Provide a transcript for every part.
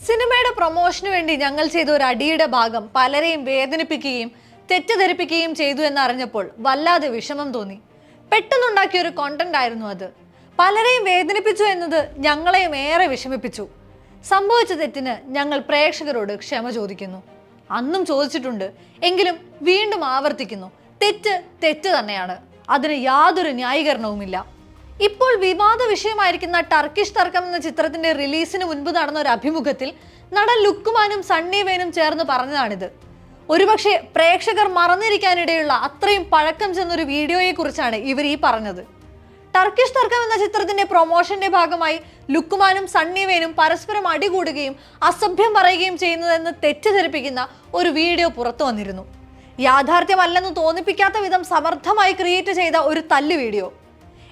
സിനിമയുടെ പ്രൊമോഷന് വേണ്ടി ഞങ്ങൾ ചെയ്ത ഒരു അടിയുടെ ഭാഗം പലരെയും വേദനിപ്പിക്കുകയും തെറ്റിദ്ധരിപ്പിക്കുകയും ചെയ്തു എന്നറിഞ്ഞപ്പോൾ വല്ലാതെ വിഷമം തോന്നി. പെട്ടെന്നുണ്ടാക്കിയ ഒരു കോണ്ടന്റ് ആയിരുന്നു അത്. പലരെയും വേദനിപ്പിച്ചു എന്നത് ഞങ്ങളെയും ഏറെ വിഷമിപ്പിച്ചു. സംഭവിച്ച തെറ്റിന് ഞങ്ങൾ പ്രേക്ഷകരോട് ക്ഷമ ചോദിക്കുന്നു. അന്നും ചോദിച്ചിട്ടുണ്ട്, എങ്കിലും വീണ്ടും ആവർത്തിക്കുന്നു. തെറ്റ് തെറ്റ് തന്നെയാണ്. അതിന് യാതൊരു ന്യായീകരണവുമില്ല. ഇപ്പോൾ വിവാദ വിഷയമായിരിക്കുന്ന ടർക്കിഷ് തർക്കം എന്ന ചിത്രത്തിന്റെ റിലീസിന് മുൻപ് നടന്ന ഒരു അഭിമുഖത്തിൽ നടൻ ലുക്കുമാനും സണ്ണി വെയിനും ചേർന്ന് പറഞ്ഞതാണിത്. ഒരുപക്ഷെ പ്രേക്ഷകർ മറന്നിരിക്കാനിടയുള്ള അത്രയും പഴക്കം ചെന്നൊരു വീഡിയോയെ കുറിച്ചാണ് ഇവർ ഈ പറഞ്ഞത്. ടർക്കിഷ് തർക്കം എന്ന ചിത്രത്തിന്റെ പ്രൊമോഷന്റെ ഭാഗമായി ലുക്കുമാനും സണ്ണി വെയിനും പരസ്പരം അടികൂടുകയും അസഭ്യം പറയുകയും ചെയ്യുന്നതെന്ന് തെറ്റിദ്ധരിപ്പിക്കുന്ന ഒരു വീഡിയോ പുറത്തു വന്നിരുന്നു. യാഥാർത്ഥ്യമല്ലെന്ന് തോന്നിപ്പിക്കാത്ത വിധം സമർത്ഥമായി ക്രിയേറ്റ് ചെയ്ത ഒരു തല്ല് വീഡിയോ.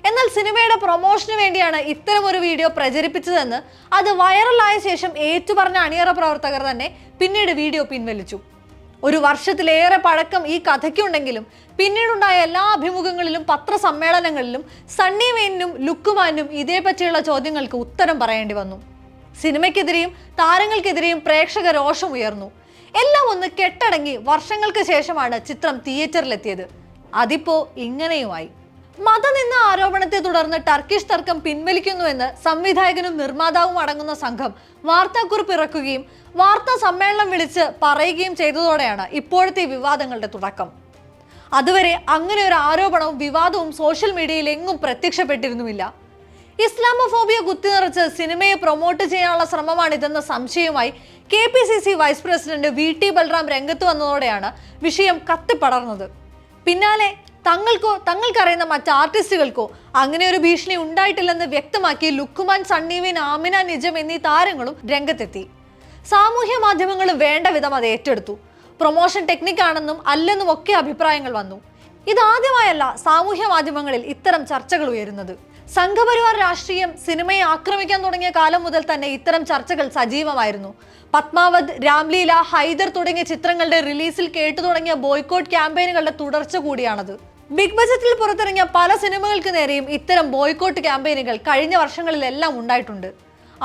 എന്നാൽ സിനിമയുടെ പ്രൊമോഷന് വേണ്ടിയാണ് ഇത്തരം ഒരു വീഡിയോ പ്രചരിപ്പിച്ചതെന്ന് അത് വൈറലായ ശേഷം ഏറ്റുപറഞ്ഞ അണിയറ പ്രവർത്തകർ തന്നെ പിന്നീട് വീഡിയോ പിൻവലിച്ചു. ഒരു വർഷത്തിലേറെ പഴക്കം ഈ കഥയ്ക്കുണ്ടെങ്കിലും പിന്നീടുണ്ടായ എല്ലാ അഭിമുഖങ്ങളിലും പത്രസമ്മേളനങ്ങളിലും സണ്ണി വെയിനും ലുക്കുമാനും ഇതേപറ്റിയുള്ള ചോദ്യങ്ങൾക്ക് ഉത്തരം പറയേണ്ടി വന്നു. സിനിമയ്ക്കെതിരെയും താരങ്ങൾക്കെതിരെയും പ്രേക്ഷക രോഷം ഉയർന്നു. എല്ലാം ഒന്ന് കെട്ടടങ്ങി വർഷങ്ങൾക്ക് ശേഷമാണ് ചിത്രം തിയേറ്ററിലെത്തിയത്. അതിപ്പോ ഇങ്ങനെയുമായി. മതനിന്ന ആരോപണത്തെ തുടർന്ന് ടർക്കിഷ് തർക്കം പിൻവലിക്കുന്നുവെന്ന് സംവിധായകനും നിർമ്മാതാവും അടങ്ങുന്ന സംഘം വാർത്താക്കുറിപ്പ് ഇറക്കുകയും വാർത്താ സമ്മേളനം വിളിച്ച് പറയുകയും ചെയ്തതോടെയാണ് ഇപ്പോഴത്തെ വിവാദങ്ങളുടെ തുടക്കം. അതുവരെ അങ്ങനെ ഒരു ആരോപണവും വിവാദവും സോഷ്യൽ മീഡിയയിൽ എങ്ങും പ്രത്യക്ഷപ്പെട്ടിരുന്നുമില്ല. ഇസ്ലാമോഫോബിയ കുത്തിനിറച്ച് സിനിമയെ പ്രൊമോട്ട് ചെയ്യാനുള്ള ശ്രമമാണിതെന്ന സംശയവുമായി KPCC vice president VT Balram രംഗത്ത് വന്നതോടെയാണ് വിഷയം കത്തിപ്പടർന്നത്. പിന്നാലെ തങ്ങൾക്കറിയുന്ന മറ്റ് ആർട്ടിസ്റ്റുകൾക്കോ അങ്ങനെ ഒരു ഭീഷണി ഉണ്ടായിട്ടില്ലെന്ന് വ്യക്തമാക്കി ലുക്കുമാൻ, സണ്ണി വെയിൻ, ആമിന നിജം എന്നീ താരങ്ങളും രംഗത്തെത്തി. സാമൂഹ്യ മാധ്യമങ്ങളും വേണ്ട വിധം അത് ഏറ്റെടുത്തു. പ്രൊമോഷൻ ടെക്നിക്കാണെന്നും അല്ലെന്നും ഒക്കെ അഭിപ്രായങ്ങൾ വന്നു. ഇതാദ്യമായല്ല സാമൂഹ്യ മാധ്യമങ്ങളിൽ ഇത്തരം ചർച്ചകൾ ഉയരുന്നത്. സംഘപരിവാർ രാഷ്ട്രീയം സിനിമയെ ആക്രമിക്കാൻ തുടങ്ങിയ കാലം മുതൽ തന്നെ ഇത്തരം ചർച്ചകൾ സജീവമായിരുന്നു. പത്മാവത്, രാംലീല, ഹൈദർ തുടങ്ങിയ ചിത്രങ്ങളുടെ റിലീസിൽ കേട്ടു തുടങ്ങിയ ബോയ്ക്കോട്ട് ക്യാമ്പയിനുകളുടെ തുടർച്ച കൂടിയാണത്. ബിഗ് ബജറ്റിൽ പുറത്തിറങ്ങിയ പല സിനിമകൾക്ക് നേരെയും ഇത്തരം ബോയ്ക്കോട്ട് ക്യാമ്പയിനുകൾ കഴിഞ്ഞ വർഷങ്ങളിലെല്ലാം ഉണ്ടായിട്ടുണ്ട്.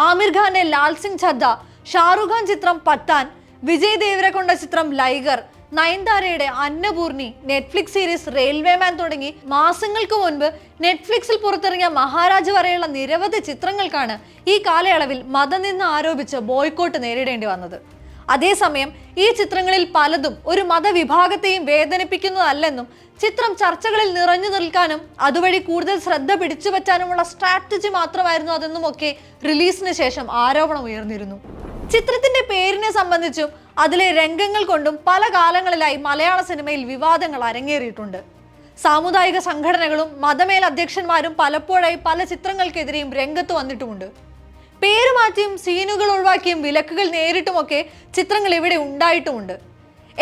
ആമിർ ഖാന്റെ ലാൽ സിംഗ് ചദ്ദ, ഷാറുഖ് ഖാൻ ചിത്രം പത്താൻ, വിജയ് ദേവരകൊണ്ട ചിത്രം ലൈഗർ, നയൻതാരയുടെ അന്നപൂർണി, നെറ്റ്ഫ്ലിക്സ് സീരീസ് റെയിൽവേമാൻ തുടങ്ങി മാസങ്ങൾക്ക് മുൻപ് നെറ്റ്ഫ്ലിക്സിൽ പുറത്തിറങ്ങിയ മഹാരാജ് വരെയുള്ള നിരവധി ചിത്രങ്ങൾക്കാണ് ഈ കാലയളവിൽ മതനിന്ദ ആരോപിച്ച് ബോയ്ക്കോട്ട് നേരിടേണ്ടി വന്നത്. അതേസമയം ഈ ചിത്രങ്ങളിൽ പലതും ഒരു മതവിഭാഗത്തെയും വേദനിപ്പിക്കുന്നതല്ലെന്നും ചിത്രം ചർച്ചകളിൽ നിറഞ്ഞു നിൽക്കാനും അതുവഴി കൂടുതൽ ശ്രദ്ധ പിടിച്ചുപറ്റാനുമുള്ള സ്ട്രാറ്റജി മാത്രമായിരുന്നു അതെന്നുമൊക്കെ റിലീസിന് ശേഷം ആരോപണം ഉയർന്നിരുന്നു. ചിത്രത്തിന്റെ പേരിനെ സംബന്ധിച്ചും അതിലെ രംഗങ്ങൾ കൊണ്ടും പല കാലങ്ങളിലായി മലയാള സിനിമയിൽ വിവാദങ്ങൾ അരങ്ങേറിയിട്ടുണ്ട്. സാമുദായിക സംഘടനകളും മതമേലധ്യക്ഷന്മാരും പലപ്പോഴായി പല ചിത്രങ്ങൾക്കെതിരെയും രംഗത്ത് വന്നിട്ടുമുണ്ട്. പേര് മാറ്റിയും സീനുകൾ ഒഴിവാക്കിയും വിലക്കുകൾ നേരിട്ടുമൊക്കെ ചിത്രങ്ങൾ ഇവിടെ ഉണ്ടായിട്ടുമുണ്ട്.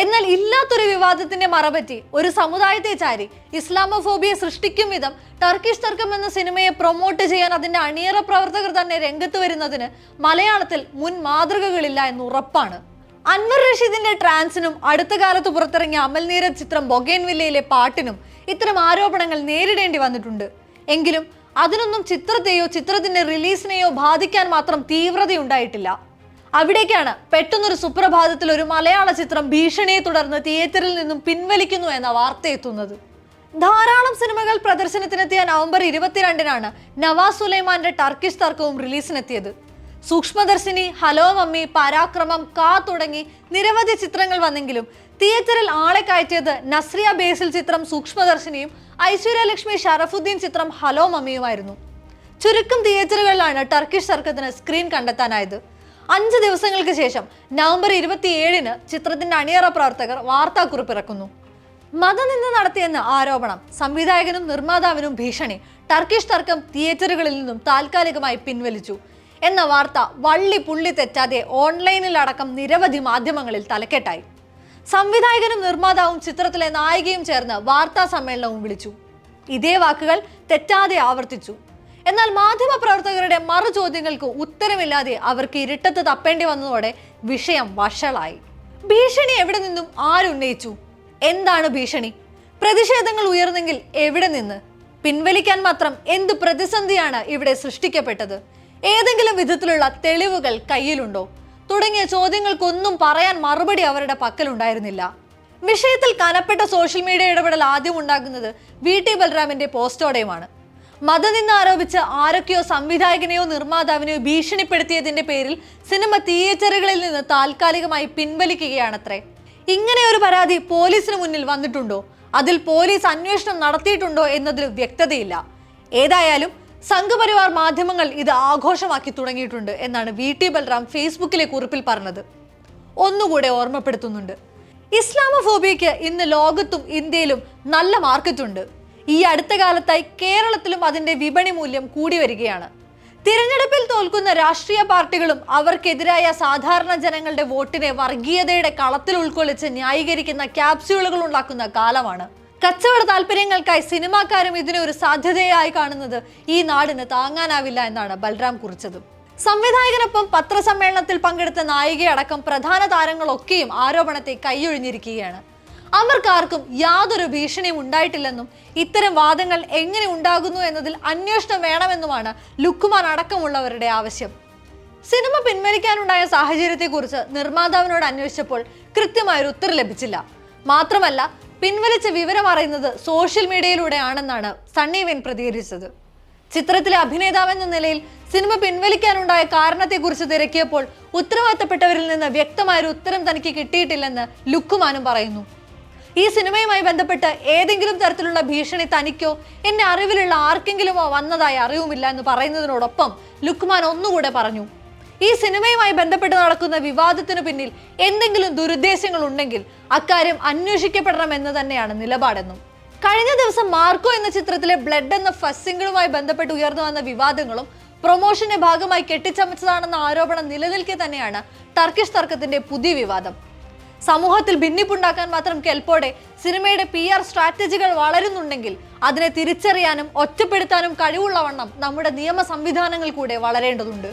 എന്നാൽ ഇല്ലാത്തൊരു വിവാദത്തിന്റെ മറപറ്റി ഒരു സമുദായത്തെ ചാരി ഇസ്ലാമോഫോബിയ സൃഷ്ടിക്കും വിധം ടർക്കിഷ് തർക്കം എന്ന സിനിമയെ പ്രൊമോട്ട് ചെയ്യാൻ അതിന്റെ അണിയറ പ്രവർത്തകർ തന്നെ രംഗത്ത് വരുന്നതിന് മലയാളത്തിൽ മുൻ മാതൃകകളില്ല എന്ന് ഉറപ്പാണ്. അൻവർ റഷീദിന്റെ ട്രാൻസിനും അടുത്ത കാലത്ത് പുറത്തിറങ്ങിയ അമൽ നീരജ് ചിത്രം ബൊഗൈൻവില്ലയിലെ പാട്ടിനും ഇത്തരം ആരോപണങ്ങൾ നേരിടേണ്ടി വന്നിട്ടുണ്ട്. എങ്കിലും അതിനൊന്നും ചിത്രത്തെയോ ചിത്രത്തിന്റെ റിലീസിനെയോ ബാധിക്കാൻ മാത്രം തീവ്രതയുണ്ടായിട്ടില്ല. അവിടേക്കാണ് പെട്ടെന്നൊരു സുപ്രഭാതത്തിൽ ഒരു മലയാള ചിത്രം ഭീഷണിയെ തുടർന്ന് തിയേറ്ററിൽ നിന്നും പിൻവലിക്കുന്നു എന്ന വാർത്ത എത്തുന്നത്. ധാരാളം സിനിമകൾ പ്രദർശനത്തിനെത്തിയ നവംബർ 22-നാണ് നവാസ് സുലൈമാന്റെ ടർക്കിഷ് തർക്കവും റിലീസിനെത്തിയത്. സൂക്ഷ്മദർശിനി, ഹലോ മമ്മി, പരാക്രമം, കാ തുടങ്ങി നിരവധി ചിത്രങ്ങൾ വന്നെങ്കിലും തിയേറ്ററിൽ ആളെ കയറ്റിയത് നസ്രിയ ബേസിൽ ചിത്രം സൂക്ഷ്മദർശിനിയും ഐശ്വര്യലക്ഷ്മി ഷറഫുദ്ദീൻ ചിത്രം ഹലോ മമ്മിയുമായിരുന്നു. ചുരുക്കം തിയേറ്ററുകളിലാണ് ടർക്കിഷ് തർക്കത്തിന് സ്ക്രീൻ കണ്ടെത്താനായത്. 5 ദിവസങ്ങൾക്ക് ശേഷം നവംബർ 27-ന് ചിത്രത്തിന്റെ അണിയറ പ്രവർത്തകർ വാർത്താക്കുറിപ്പ് ഇറക്കുന്നു. മതനിന്ദ നടത്തിയെന്ന ആരോപണം, സംവിധായകനും നിർമ്മാതാവിനും ഭീഷണി, ടർക്കിഷ് തർക്കം തിയേറ്ററുകളിൽ നിന്നും താൽക്കാലികമായി പിൻവലിച്ചു എന്ന വാർത്ത വള്ളി പുള്ളി തെറ്റാതെ ഓൺലൈനിലടക്കം നിരവധി മാധ്യമങ്ങളിൽ തലക്കെട്ടായി. സംവിധായകനും നിർമ്മാതാവും ചിത്രത്തിലെ നായികയും ചേർന്ന് വാർത്താ സമ്മേളനവും വിളിച്ചു. ഇതേ വാക്കുകൾ തെറ്റാതെ ആവർത്തിച്ചു. എന്നാൽ മാധ്യമ പ്രവർത്തകരുടെ മറു ചോദ്യങ്ങൾക്ക് ഉത്തരമില്ലാതെ അവർക്ക് ഇരുട്ടത്ത് തപ്പേണ്ടി വന്നതോടെ വിഷയം വഷളായി. ഭീഷണി എവിടെ നിന്നും ആരുന്നയിച്ചു? എന്താണ് ഭീഷണി? പ്രതിഷേധങ്ങൾ ഉയർന്നെങ്കിൽ എവിടെ നിന്ന്? പിൻവലിക്കാൻ മാത്രം എന്ത് പ്രതിസന്ധിയാണ് ഇവിടെ സൃഷ്ടിക്കപ്പെട്ടത്? ഏതെങ്കിലും വിധത്തിലുള്ള തെളിവുകൾ കയ്യിലുണ്ടോ? തുടങ്ങിയ ചോദ്യങ്ങൾക്കൊന്നും പറയാൻ മറുപടി അവരുടെ പക്കലുണ്ടായിരുന്നില്ല. വിഷയത്തിൽ കനപ്പെട്ട സോഷ്യൽ മീഡിയ ഇടപെടൽ ആദ്യം ഉണ്ടാകുന്നത് VT ബൽറാമിന്റെ പോസ്റ്റോടെയുമാണ്. മതനിന്ദ ആരോപിച്ച് ആരൊക്കെയോ സംവിധായകനെയോ നിർമ്മാതാവിനെയോ ഭീഷണിപ്പെടുത്തിയതിന്റെ പേരിൽ സിനിമ തിയേറ്ററുകളിൽ നിന്ന് താൽക്കാലികമായി പിൻവലിക്കുകയാണത്രേ. ഇങ്ങനെ ഒരു പരാതി പോലീസിന് മുന്നിൽ വന്നിട്ടുണ്ടോ, അതിൽ പോലീസ് അന്വേഷണം നടത്തിയിട്ടുണ്ടോ എന്നതിൽ വ്യക്തതയില്ല. ഏതായാലും സംഘപരിവാർ മാധ്യമങ്ങൾ ഇത് ആഘോഷമാക്കി തുടങ്ങിയിട്ടുണ്ട് എന്നാണ് VT ബൽറാം ഫേസ്ബുക്കിലെ കുറിപ്പിൽ പറഞ്ഞത്. ഒന്നുകൂടെ ഓർമ്മപ്പെടുത്തുന്നുണ്ട്, ഇസ്ലാമോഫോബിയയ്ക്ക് ഇന്ന് ലോകത്തും ഇന്ത്യയിലും നല്ല മാർക്കറ്റുണ്ട്. ഈ അടുത്ത കാലത്തായി കേരളത്തിലും അതിന്റെ വിപണി മൂല്യം കൂടി വരികയാണ്. തിരഞ്ഞെടുപ്പിൽ തോൽക്കുന്ന രാഷ്ട്രീയ പാർട്ടികളും അവർക്കെതിരായ സാധാരണ ജനങ്ങളുടെ വോട്ടിനെ വർഗീയതയുടെ കളത്തിൽ ഉൾക്കൊള്ളിച്ച് ന്യായീകരിക്കുന്ന ക്യാപ്സ്യൂളുകൾ ഉണ്ടാക്കുന്ന കാലമാണ്. കച്ചവട താല്പര്യങ്ങൾക്കായി സിനിമാക്കാരും ഇതിനെ ഒരു സാധ്യതയായി കാണുന്നത് ഈ നാടിന് താങ്ങാനാവില്ല എന്നാണ് ബൽറാം കുറിച്ചത്. സംവിധായകനൊപ്പം പത്രസമ്മേളനത്തിൽ പങ്കെടുത്ത നായികയടക്കം പ്രധാന താരങ്ങളൊക്കെയും ആരോപണത്തെ കൈയൊഴിഞ്ഞിരിക്കുകയാണ്. അവർക്കാർക്കും യാതൊരു ഭീഷണിയും ഉണ്ടായിട്ടില്ലെന്നും ഇത്തരം വാദങ്ങൾ എങ്ങനെ ഉണ്ടാകുന്നു എന്നതിൽ അന്വേഷണം വേണമെന്നുമാണ് ലുക്കുമാൻ അടക്കമുള്ളവരുടെ ആവശ്യം. സിനിമ പിൻവലിക്കാനുണ്ടായ സാഹചര്യത്തെക്കുറിച്ച് നിർമ്മാതാവിനോട് അന്വേഷിച്ചപ്പോൾ കൃത്യമായൊരു ഉത്തരം ലഭിച്ചില്ല. മാത്രമല്ല, പിൻവലിച്ച വിവരം അറിയുന്നത് സോഷ്യൽ മീഡിയയിലൂടെയാണെന്നാണ് സണ്ണി വെയ്ൻ പ്രതികരിച്ചത്. ചിത്രത്തിലെ അഭിനേതാവെന്ന നിലയിൽ സിനിമ പിൻവലിക്കാനുണ്ടായ കാരണത്തെക്കുറിച്ച് തിരക്കിയപ്പോൾ ഉത്തരവാദിത്തപ്പെട്ടവരിൽ നിന്ന് വ്യക്തമായൊരു ഉത്തരം തനിക്ക് കിട്ടിയിട്ടില്ലെന്ന് ലുക്കുമാനും പറയുന്നു. ഈ സിനിമയുമായി ബന്ധപ്പെട്ട് ഏതെങ്കിലും തരത്തിലുള്ള ഭീഷണി തനിക്കോ എന്നെ അറിവിലുള്ള ആർക്കെങ്കിലുമോ വന്നതായി അറിവുമില്ല എന്ന് പറയുന്നതിനോടൊപ്പം ലുക്കുമാൻ ഒന്നുകൂടെ പറഞ്ഞു, ഈ സിനിമയുമായി ബന്ധപ്പെട്ട് നടക്കുന്ന വിവാദത്തിന് പിന്നിൽ എന്തെങ്കിലും ദുരുദ്ദേശങ്ങൾ ഉണ്ടെങ്കിൽ അക്കാര്യം അന്വേഷിക്കപ്പെടണമെന്ന് തന്നെയാണ് നിലപാടെന്നും. കഴിഞ്ഞ ദിവസം മാർക്കോ എന്ന ചിത്രത്തിലെ ബ്ലഡ് എന്ന ഫസ്റ്റ് സിംഗിളുമായി ബന്ധപ്പെട്ട് ഉയർന്നു വന്ന വിവാദങ്ങളും പ്രൊമോഷന്റെ ഭാഗമായി കെട്ടിച്ചമച്ചതാണെന്ന ആരോപണം നിലനിൽക്കെ തന്നെയാണ് ടർക്കിഷ് തർക്കത്തിന്റെ പുതിയ വിവാദം. സമൂഹത്തിൽ ഭിന്നിപ്പുണ്ടാക്കാൻ മാത്രം കെൽപ്പോടെ സിനിമയുടെ PR സ്ട്രാറ്റജികൾ വളരുന്നുണ്ടെങ്കിൽ അതിനെ തിരിച്ചറിയാനും ഒറ്റപ്പെടുത്താനും കഴിവുള്ളവണ്ണം നമ്മുടെ നിയമ സംവിധാനങ്ങൾ കൂടെ വളരേണ്ടതുണ്ട്.